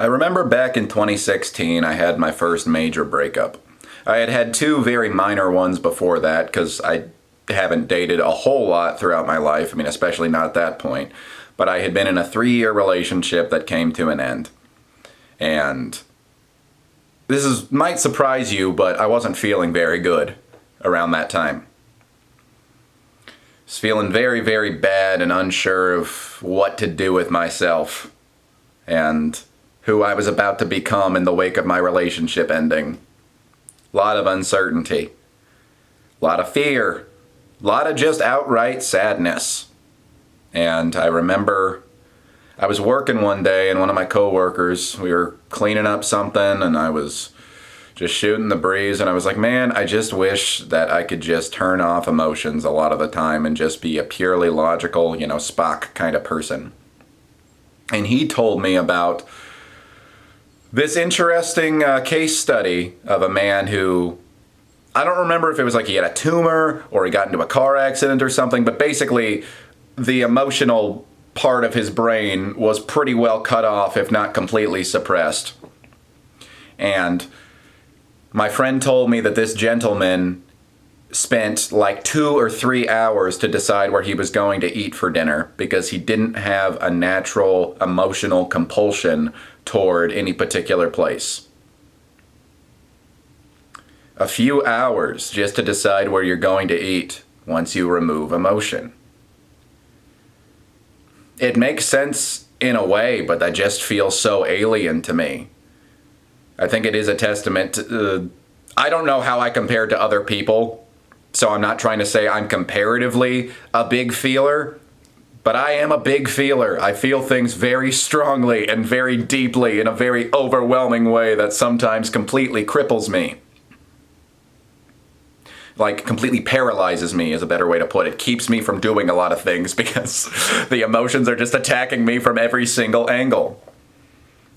I remember back in 2016 I had my first major breakup. I had had two very minor ones before that because I haven't dated a whole lot throughout my life. I mean, especially not at that point. But I had been in a 3-year relationship that came to an end. And might surprise you, but I wasn't feeling very good around that time. I was feeling very, very bad and unsure of what to do with myself and who I was about to become in the wake of my relationship ending. A lot of uncertainty, a lot of fear, a lot of just outright sadness. And I remember I was working one day and one of my coworkers, we were cleaning up something and I was just shooting the breeze and I was like, man, I just wish that I could just turn off emotions a lot of the time and just be a purely logical, Spock kind of person. And he told me about this interesting case study of a man who, I don't remember if it was like he had a tumor or he got into a car accident or something, but basically the emotional part of his brain was pretty well cut off, if not completely suppressed. And my friend told me that this gentleman spent like 2 or 3 hours to decide where he was going to eat for dinner because he didn't have a natural emotional compulsion toward any particular place. A few hours just to decide where you're going to eat once you remove emotion. It makes sense in a way, but that just feels so alien to me. I think it is a testament to, I don't know how I compare to other people, so I'm not trying to say I'm comparatively a big feeler, but I am a big feeler. I feel things very strongly and very deeply in a very overwhelming way that sometimes completely cripples me. Like, completely paralyzes me is a better way to put it. Keeps me from doing a lot of things because the emotions are just attacking me from every single angle.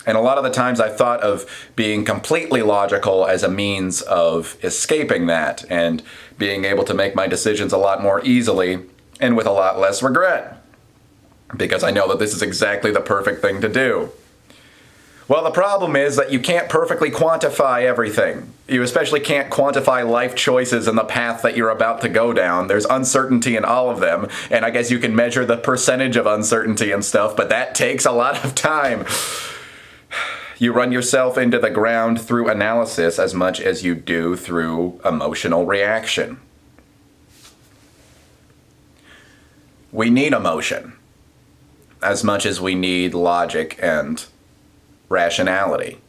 And a lot of the times I thought of being completely logical as a means of escaping that and being able to make my decisions a lot more easily and with a lot less regret. Because I know that this is exactly the perfect thing to do. Well, the problem is that you can't perfectly quantify everything. You especially can't quantify life choices and the path that you're about to go down. There's uncertainty in all of them, and I guess you can measure the percentage of uncertainty and stuff, but that takes a lot of time. You run yourself into the ground through analysis as much as you do through emotional reaction. We need emotion as much as we need logic and rationality.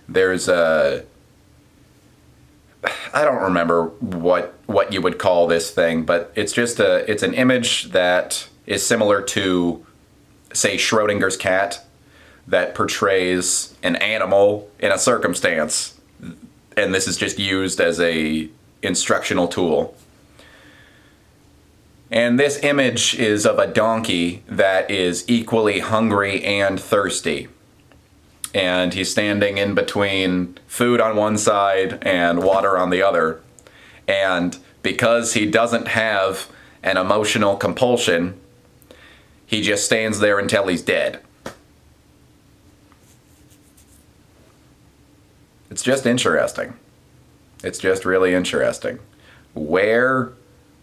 There's I don't remember what you would call this thing, but it's an image that is similar to, say, Schrodinger's cat, that portrays an animal in a circumstance, and this is just used as a instructional tool. And this image is of a donkey that is equally hungry and thirsty. And he's standing in between food on one side and water on the other. And because he doesn't have an emotional compulsion, he just stands there until he's dead. It's just interesting. It's just really interesting. Where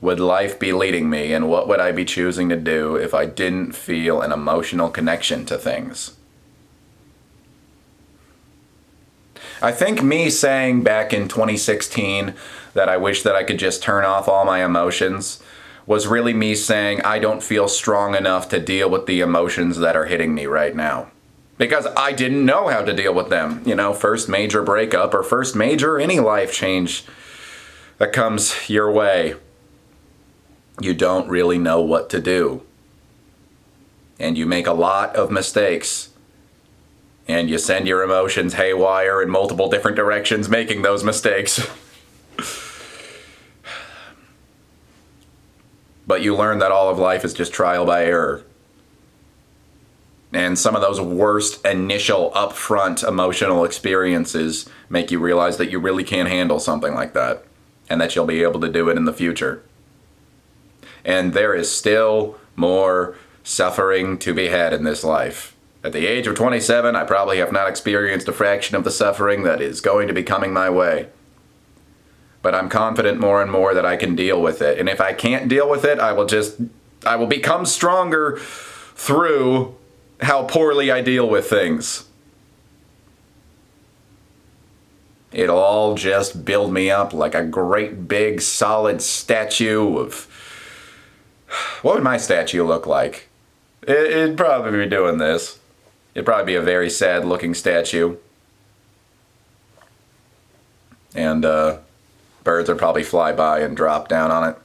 would life be leading me, and what would I be choosing to do if I didn't feel an emotional connection to things? I think me saying back in 2016 that I wish that I could just turn off all my emotions was really me saying I don't feel strong enough to deal with the emotions that are hitting me right now. Because I didn't know how to deal with them. First major breakup or first major any life change that comes your way. You don't really know what to do. And you make a lot of mistakes. And you send your emotions haywire in multiple different directions making those mistakes. But you learn that all of life is just trial by error. And some of those worst initial upfront emotional experiences make you realize that you really can't handle something like that. And that you'll be able to do it in the future. And there is still more suffering to be had in this life. At the age of 27, I probably have not experienced a fraction of the suffering that is going to be coming my way. But I'm confident more and more that I can deal with it. And if I can't deal with it, I will become stronger through how poorly I deal with things. It'll all just build me up like a great big solid statue of... What would my statue look like? It'd probably be doing this. It'd probably be a very sad looking statue. And birds would probably fly by and drop down on it.